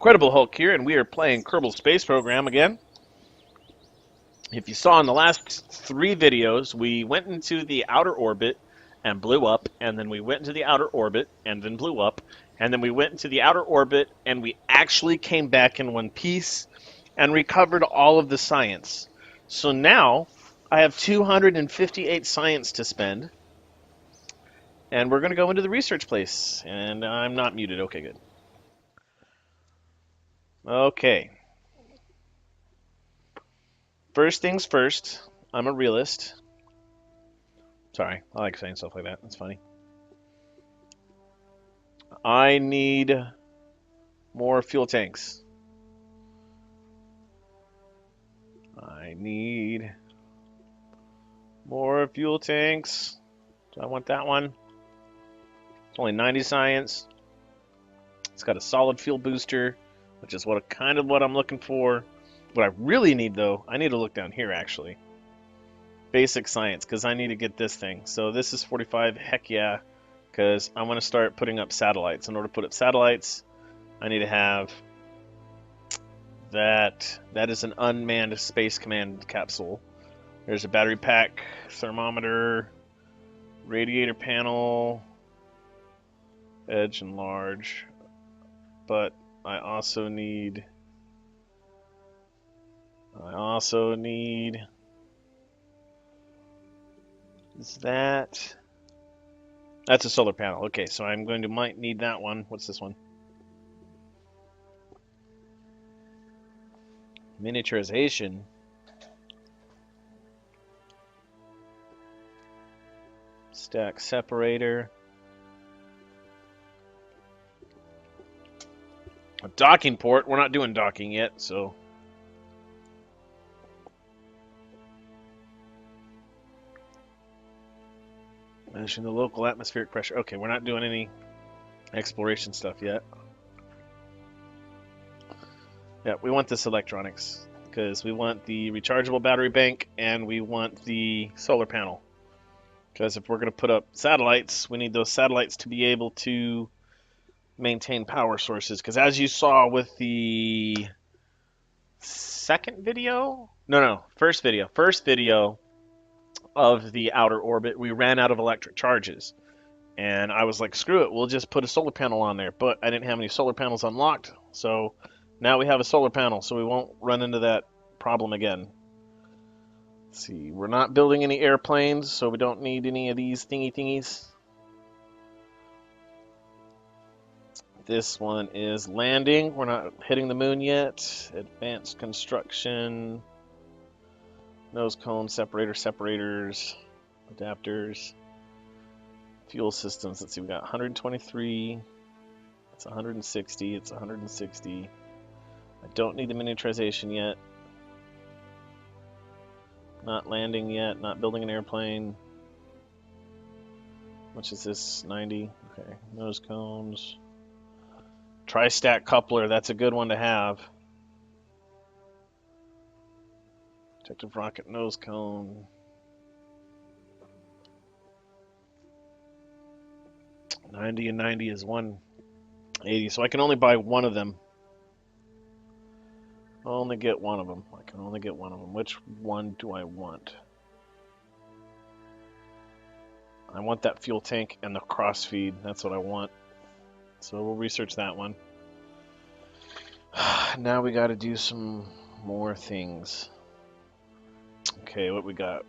CredibleHulk here, and we are playing Kerbal Space Program again. If you saw in the last 3 videos, we went into the outer orbit and blew up, and then we went into the outer orbit and then blew up, and then we went into the outer orbit and we actually came back in one piece and recovered all of the science. So now I have 258 science to spend, and we're going to go into the research place. And I'm not muted. Okay, good. Okay. First things first, I'm a realist. Sorry, I like saying stuff like that. That's funny. I need more fuel tanks. I need more fuel tanks. Do I want that one? It's only 90 science. It's got a solid fuel booster, which is kind of what I'm looking for. What I really need, though, I need to look down here, actually. Basic science, because I need to get this thing. So this is 45, heck yeah, because I want to start putting up satellites. In order to put up satellites, I need to have that. That is an unmanned space command capsule. There's a battery pack, thermometer, radiator panel, edge and large. But I also need is that's a solar panel. Okay, so I'm going to might need that one. What's this one? Miniaturization. Stack separator. A docking port. We're not doing docking yet, so. Measuring the local atmospheric pressure. Okay, we're not doing any exploration stuff yet. Yeah, we want this electronics because we want the rechargeable battery bank and we want the solar panel. Because if we're going to put up satellites, we need those satellites to be able to maintain power sources. Because as you saw with the second video, first video of the outer orbit, we ran out of electric charges. And I was like, screw it, we'll just put a solar panel on there. But I didn't have any solar panels unlocked, so now we have a solar panel, so we won't run into that problem again. Let's see, we're not building any airplanes, so we don't need any of these thingies. This one is landing. We're not hitting the moon yet. Advanced construction. Nose cone, separators, adapters. Fuel systems. Let's see, we got 123. It's 160. It's 160. I don't need the miniaturization yet. Not landing yet. Not building an airplane. How much is this? 90. Okay. Nose cones. Tri-stack coupler. That's a good one to have. Protective rocket nose cone. 90 and 90 is 180, so I can only buy one of them. I'll only get one of them. I can only get one of them. Which one do I want? I want that fuel tank and the crossfeed. That's what I want. So we'll research that one. Now we got to do some more things. Okay, what we got?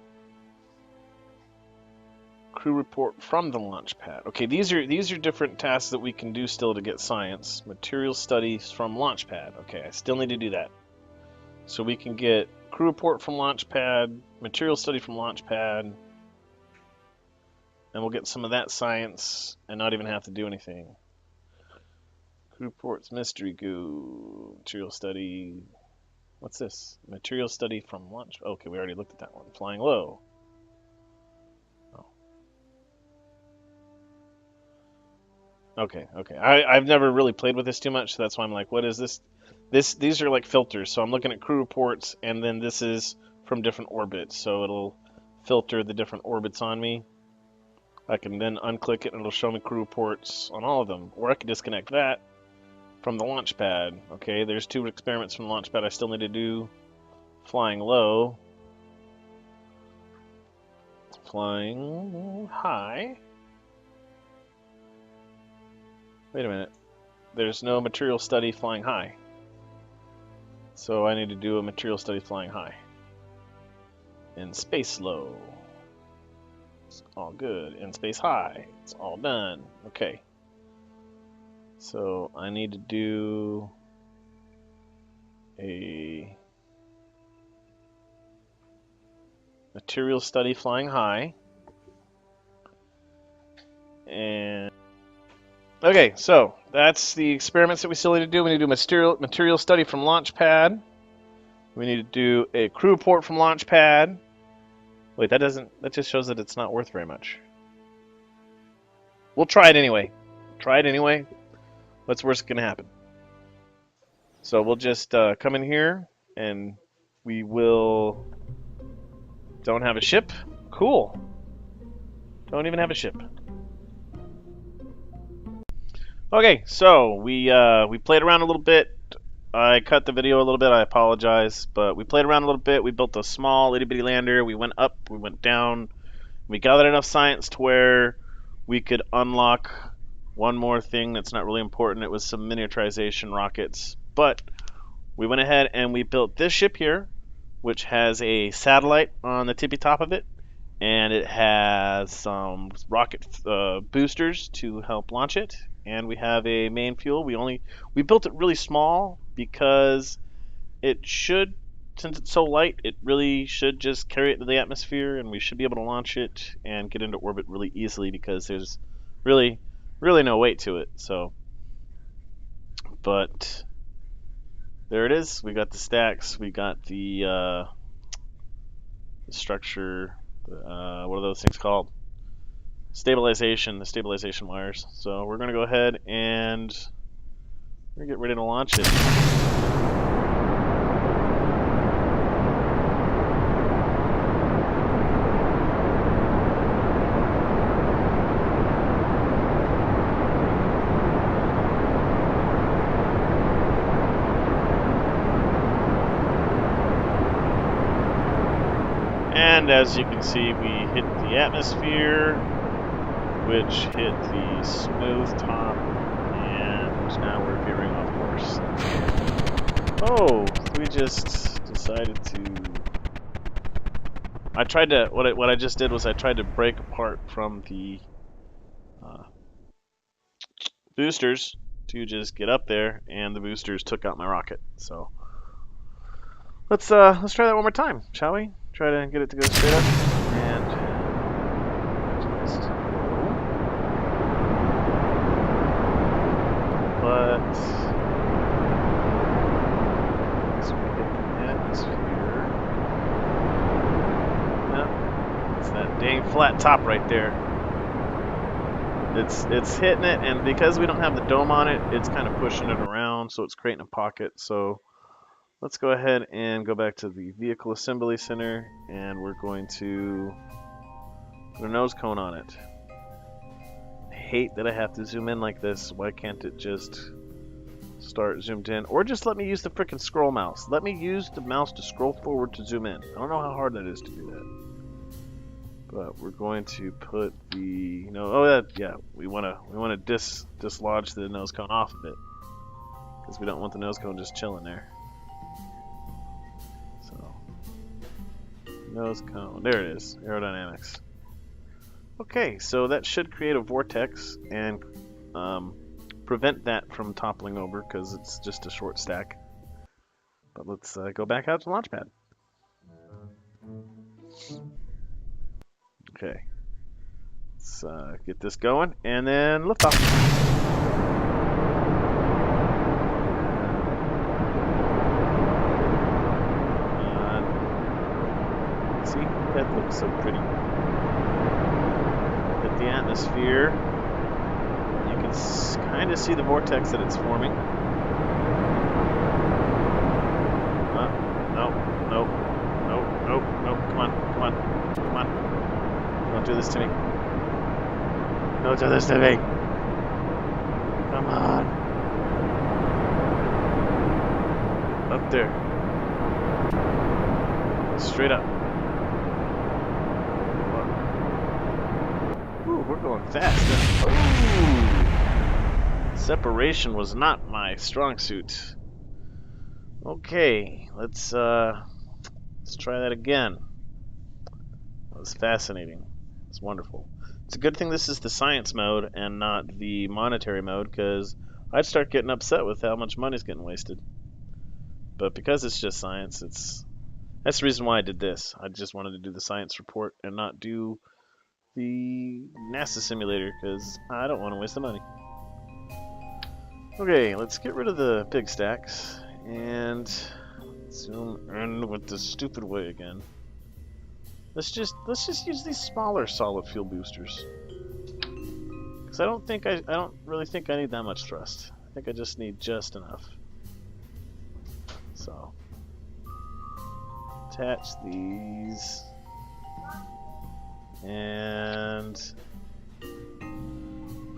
Crew report from the launch pad. Okay, these are different tasks that we can do still to get science. Material studies from launch pad. Okay, I still need to do that. So we can get crew report from launch pad, material study from launch pad, and we'll get some of that science and not even have to do anything. Crew reports, mystery goo, material study. What's this? Material study from launch. Okay, we already looked at that one. Flying low. Okay. I've never really played with this too much, so that's why I'm like, what is this? These are like filters. So I'm looking at crew reports, and then this is from different orbits. So it'll filter the different orbits on me. I can then unclick it, and it'll show me crew reports on all of them. Or I can disconnect that from the launch pad. Okay, there's 2 experiments from the launch pad I still need to do. Flying low. Flying high. Wait a minute. There's no material study flying high. So I need to do a material study flying high. In space low. It's all good. In space high. It's all done. Okay. So I need to do a material study flying high. And okay, so that's the experiments that we still need to do. We need to do material study from launch pad. We need to do a crew report from launch pad. Wait, that just shows that it's not worth very much. We'll try it anyway. Try it anyway. What's worst gonna happen? So we'll just come in here and we will. Don't have a ship? Cool. Don't even have a ship. Okay, so we played around a little bit. I cut the video a little bit, I apologize, but we played around a little bit. We built a small itty bitty lander. We went up, we went down. We gathered enough science to where we could unlock one more thing that's not really important. It was some miniaturization rockets. But we went ahead and we built this ship here, which has a satellite on the tippy top of it, and it has some rocket boosters to help launch it, and we have a main fuel. We built it really small because it should, since it's so light, it really should just carry it to the atmosphere, and we should be able to launch it and get into orbit really easily because there's really no weight to it. So, but there it is. We got the stacks. We got the structure. What are those things called? Stabilization. The stabilization wires. So we're going to go ahead and we're going to get ready to launch it. And as you can see, we hit the atmosphere, which hit the smooth top, and now we're veering off course. Oh, we just decided to... I tried to... What I just did was I tried to break apart from the boosters to just get up there, and the boosters took out my rocket. So let's try that one more time, shall we? Try to get it to go straight up, and just but as we hit the atmosphere, no, it's that dang flat top right there. It's hitting it, and because we don't have the dome on it, it's kind of pushing it around, so it's creating a pocket. So let's go ahead and go back to the Vehicle Assembly Center, and we're going to put a nose cone on it. I hate that I have to zoom in like this. Why can't it just start zoomed in? Or just let me use the frickin' scroll mouse. Let me use the mouse to scroll forward to zoom in. I don't know how hard that is to do that. But we're going to put the... we want to dislodge the nose cone off of it, because we don't want the nose cone just chilling there. Nose cone. There it is. Aerodynamics. Okay, so that should create a vortex and prevent that from toppling over because it's just a short stack. But let's go back out to the launch pad. Okay. Let's get this going and then lift off. See, that looks so pretty. Hit the atmosphere. You can kind of see the vortex that it's forming. No. Come on. Don't do this to me. Don't do this to me. Come on. there. Straight up. Ooh, we're going fast. Ooh. Separation was not my strong suit. Okay, let's try that again. That was fascinating. It's wonderful. It's a good thing this is the science mode and not the monetary mode, because I'd start getting upset with how much money's getting wasted. But because it's just science, that's the reason why I did this. I just wanted to do the science report and not do the NASA simulator, because I don't want to waste the money. Okay, let's get rid of the big stacks and zoom in with the stupid way again. Let's just use these smaller solid fuel boosters. Because I don't really think I need that much thrust. I think I just need just enough. So attach these and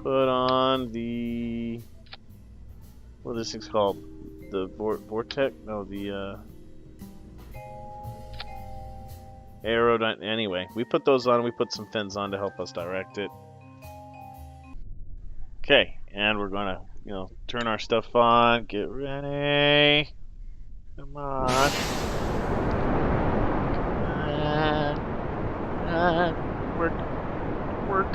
put on the, what are these things called? The vortex? No, the aerodynamic. Anyway, we put those on. We put some fins on to help us direct it. Okay, and we're gonna, turn our stuff on. Get ready. Come on. Work.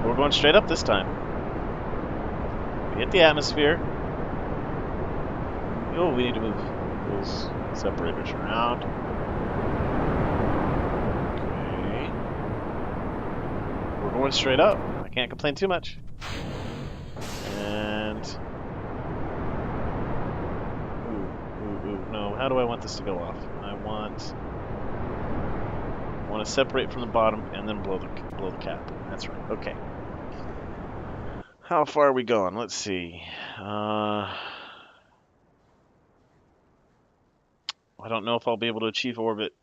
We're going straight up this time. We hit the atmosphere. Oh, we need to move those separators around. Okay. We're going straight up. I can't complain too much. And ooh, no. How do I want this to go off? I want to separate from the bottom and then blow the cap. That's right. Okay. How far are we going? Let's see. I don't know if I'll be able to achieve orbit.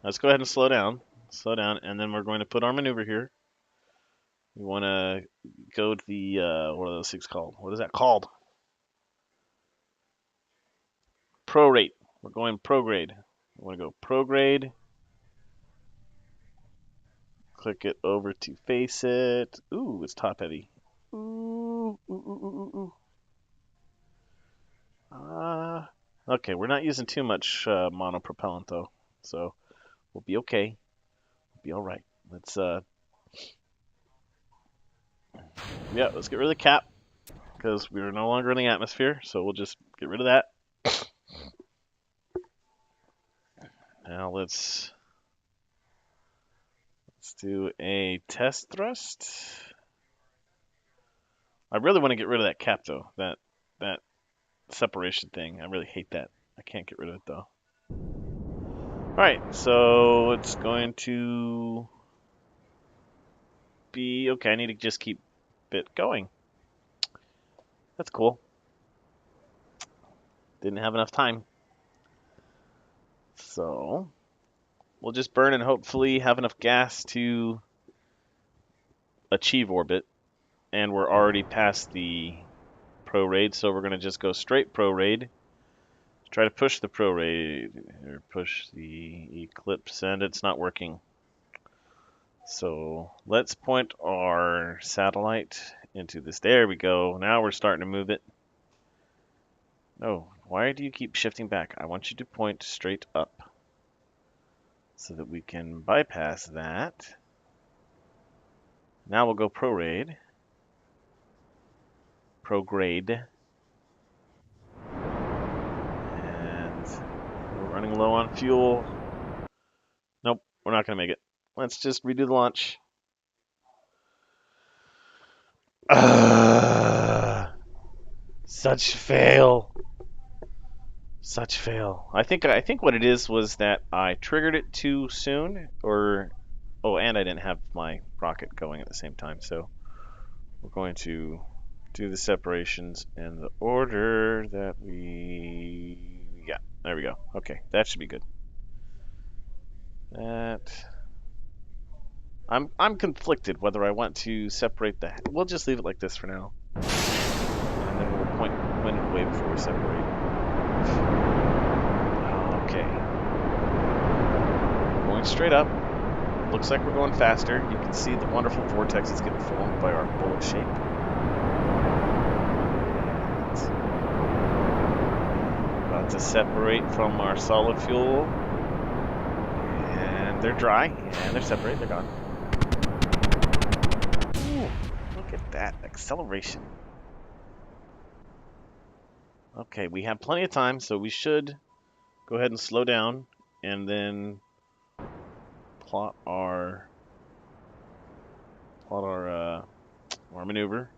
Let's go ahead and slow down. Slow down, and then we're going to put our maneuver here. We want to go to the, what are those things called? What is that called? Prorate. We're going prograde. We want to go prograde. Click it over to face it. Ooh, it's top heavy. Ooh. Okay, we're not using too much monopropellant though, so we'll be okay. We'll be all right. Let's let's get rid of the cap because we're no longer in the atmosphere, so we'll just get rid of that. Now let's do a test thrust. I really want to get rid of that cap though. That separation thing. I really hate that. I can't get rid of it though. Alright, so it's going to be okay. I need to just keep it going. That's cool. Didn't have enough time. So we'll just burn and hopefully have enough gas to achieve orbit. And we're already past the prorate, so we're going to just go straight prorate. Try to push the prorate, or push the eclipse, and it's not working. So let's point our satellite into this. There we go. Now we're starting to move it. No, why do you keep shifting back? I want you to point straight up so that we can bypass that. Now we'll go prograde. And we're running low on fuel. Nope, we're not going to make it. Let's just redo the launch. Such fail. Such fail. I think what it is was that I triggered it too soon, or and I didn't have my rocket going at the same time. So we're going to do the separations in the order that we got. There we go. Okay, that should be good. That. I'm conflicted whether I want to separate the. We'll just leave it like this for now, and then we'll point wind and wave before we separate. Okay, going straight up. Looks like we're going faster. You can see the wonderful vortex is getting formed by our bullet shape. About to separate from our solid fuel. And they're dry, and they're separated, they're gone. Ooh, look at that acceleration. Okay, we have plenty of time, so we should go ahead and slow down, and then plot our maneuver.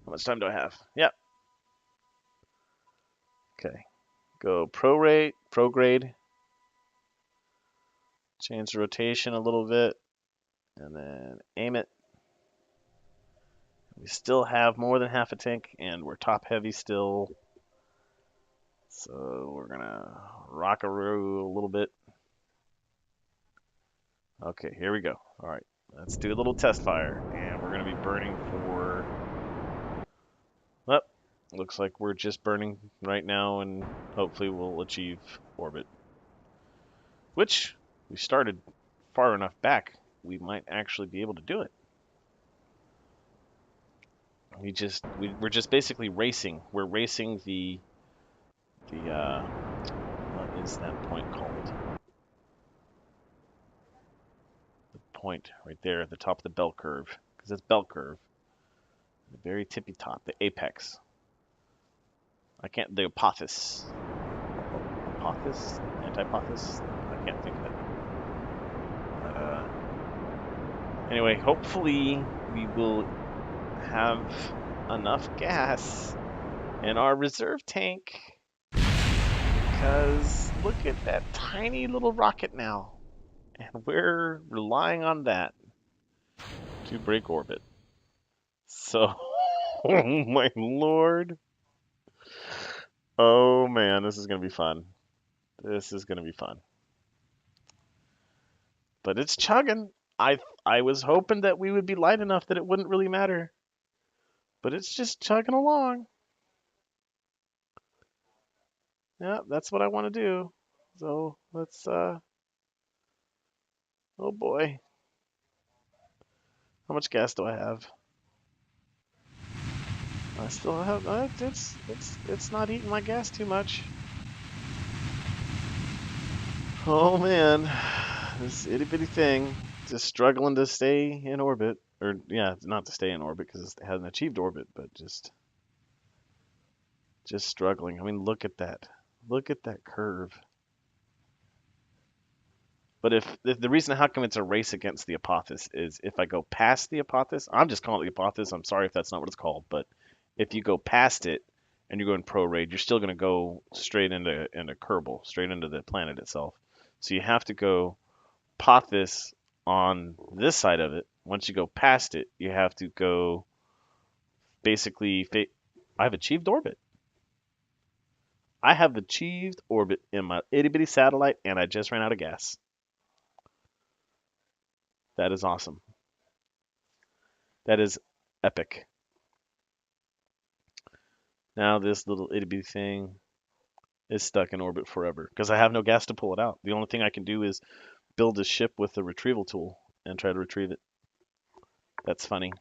How much time do I have? Yep. Okay. Go prograde. Change the rotation a little bit, and then aim it. We still have more than half a tank, and we're top heavy still. So we're gonna rock-a-roo a little bit. Okay, here we go. All right, let's do a little test fire, and we're gonna be burning for. Well, looks like we're just burning right now, and hopefully we'll achieve orbit. Which we started far enough back, we might actually be able to do it. We're just basically racing. We're racing the what is that point called? The point right there at the top of the bell curve, because it's bell curve. The very tippy top, the apex. I can't. The apotheosis. Apotheosis? Antipothesis? I can't think of it. But anyway, hopefully we will have enough gas in our reserve tank. Because look at that tiny little rocket now. And we're relying on that to break orbit. So, oh my lord. Oh man, this is going to be fun. This is going to be fun. But it's chugging. I was hoping that we would be light enough that it wouldn't really matter. But it's just chugging along. Yeah, that's what I want to do. So, let's oh boy. How much gas do I have? I still have it's not eating my gas too much. Oh man, this itty bitty thing just struggling to stay in orbit, or yeah, not to stay in orbit because it hasn't achieved orbit, but just struggling. I mean, look at that curve. But if the reason how come it's a race against the apotheosis is if I go past the apotheosis, I'm just calling it the apotheosis. I'm sorry if that's not what it's called, but if you go past it and you're going prorate, you're still going to go straight into Kerbal, straight into the planet itself. So you have to go apotheosis on this side of it. Once you go past it, you have to go basically. I've achieved orbit. I have achieved orbit in my itty bitty satellite, and I just ran out of gas. That is awesome. That is epic. Now this little itty bitty thing is stuck in orbit forever because I have no gas to pull it out. The only thing I can do is build a ship with a retrieval tool and try to retrieve it. That's funny.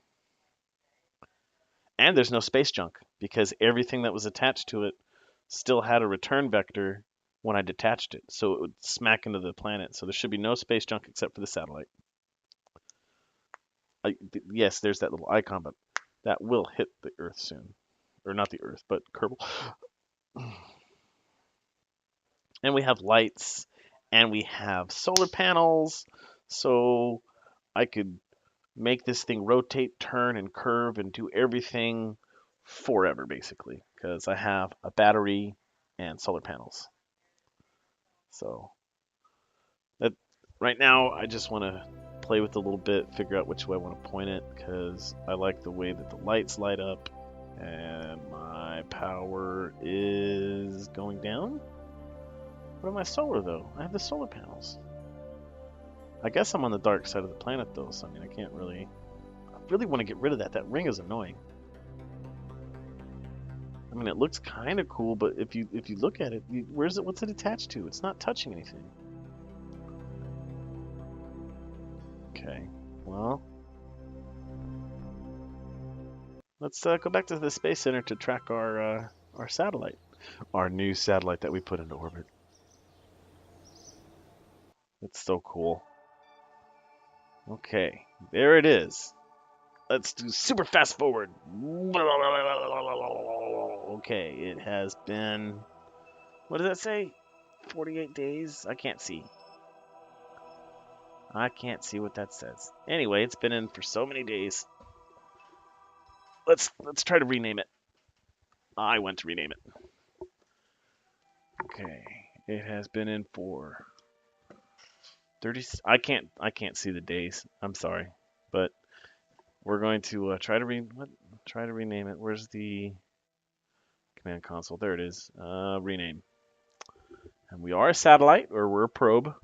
And there's no space junk because everything that was attached to it still had a return vector when I detached it. So it would smack into the planet. So there should be no space junk except for the satellite. Yes, there's that little icon, but that will hit the Earth soon. Or not the Earth, but Kerbal. And we have lights, and we have solar panels, so I could make this thing rotate, turn, and curve, and do everything forever, basically, because I have a battery and solar panels. So that right now, I just want to play with it a little bit, figure out which way I want to point it, because I like the way that the lights light up, and my power is going down. What am I solar though? I have the solar panels. I guess I'm on the dark side of the planet though, so I mean I can't really. I really want to get rid of that. That ring is annoying. I mean, it looks kind of cool, but if you look at it, where's it? What's it attached to? It's not touching anything. Okay, well, let's go back to the Space Center to track our satellite, our new satellite that we put into orbit. It's so cool. Okay, there it is. Let's do super fast forward. Okay, it has been. What does that say? 48 days? I can't see. I can't see what that says. Anyway, it's been in for so many days. Let's try to rename it. I want to rename it. Okay, it has been in for 30. I can't see the days. I'm sorry, but we're going to try to rename it. Where's the command console? There it is. Rename. And we are a satellite, or we're a probe,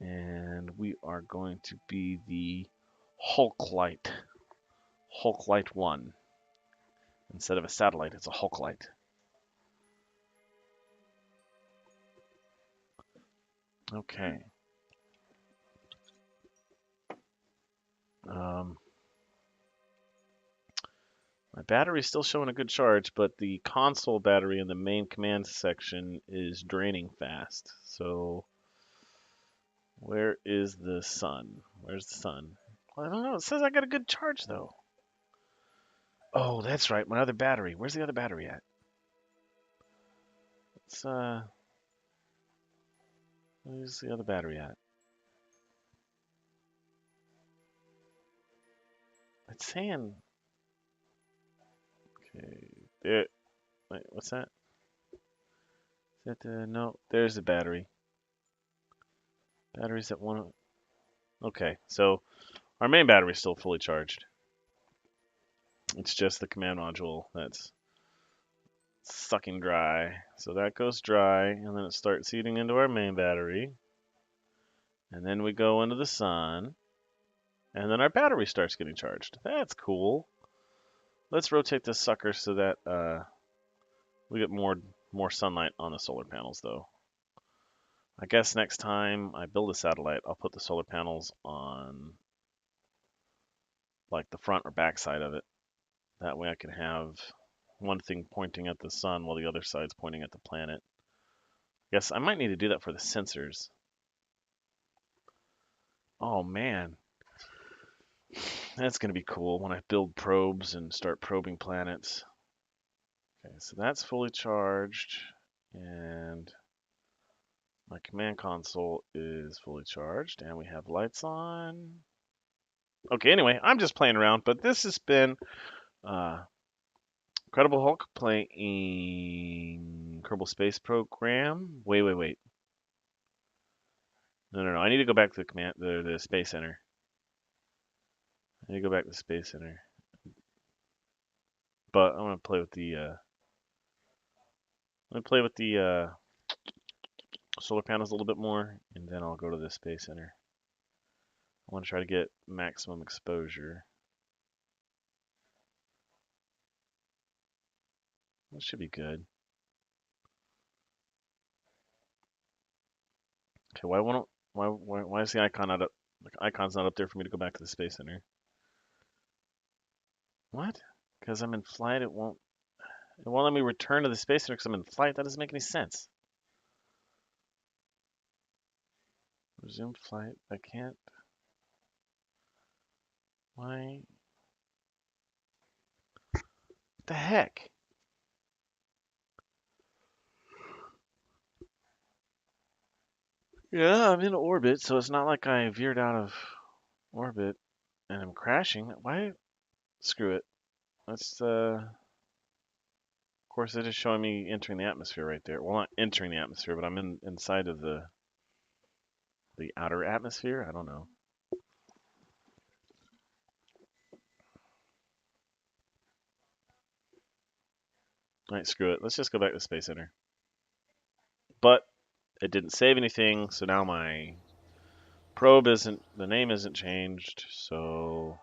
and we are going to be the Hulklight. Hulklight 1. Instead of a satellite, it's a Hulklight. Okay. My battery's still showing a good charge, but the console battery in the main command section is draining fast. So, where is the sun? Where's the sun? Well, I don't know. It says I got a good charge, though. Oh, that's right. My other battery. Where's the other battery at? Where's the other battery at? It's saying. Okay. There. Wait, what's that? Is that the. No, there's the battery. Battery's at one. Okay, so our main battery is still fully charged. It's just the command module that's sucking dry. So that goes dry, and then it starts eating into our main battery. And then we go into the sun, and then our battery starts getting charged. That's cool. Let's rotate this sucker so that we get more sunlight on the solar panels, though. I guess next time I build a satellite, I'll put the solar panels on like the front or back side of it. That way I can have one thing pointing at the sun while the other side's pointing at the planet. I guess I might need to do that for the sensors. Oh man, that's going to be cool when I build probes and start probing planets. Okay, so that's fully charged, and my command console is fully charged, and we have lights on. Okay, anyway, I'm just playing around, but this has been Credible Hulk playing Kerbal Space Program. Wait. No. I need to go back to the Space Center. I need to go back to the Space Center. But I'm gonna play with the solar panels a little bit more, and then I'll go to the Space Center. I want to try to get maximum exposure. That should be good. Okay, why is the icon not up? The icon's not up there for me to go back to the Space Center. What? Because I'm in flight, it won't let me return to the Space Center because I'm in flight. That doesn't make any sense. Resume flight. I can't. Why? What the heck? Yeah, I'm in orbit, so it's not like I veered out of orbit and I'm crashing. Why? Screw it. Let's, of course, it is showing me entering the atmosphere right there. Well, not entering the atmosphere, but I'm inside of the outer atmosphere. I don't know. All right, screw it. Let's just go back to Space Center. But it didn't save anything, so now my Probe isn't, the name isn't changed, so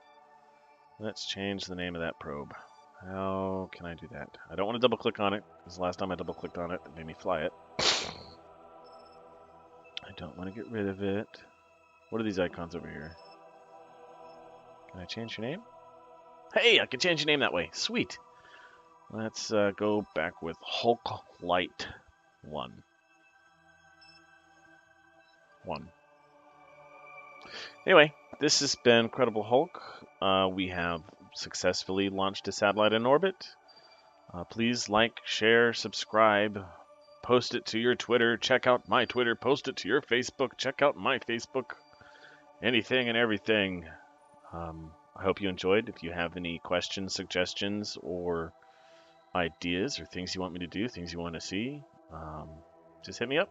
let's change the name of that probe. How can I do that? I don't want to double click on it, because last time I double clicked on it, it made me fly it. I don't want to get rid of it. What are these icons over here? Can I change your name? Hey, I can change your name that way. Sweet. Let's go back with Hulk Light 1. Anyway, this has been Credible Hulk. We have successfully launched a satellite in orbit. Please like, share, subscribe, post it to your Twitter, check out my Twitter, post it to your Facebook, check out my Facebook, anything and everything. I hope you enjoyed. If you have any questions, suggestions, or ideas, or things you want me to do, things you want to see, just hit me up.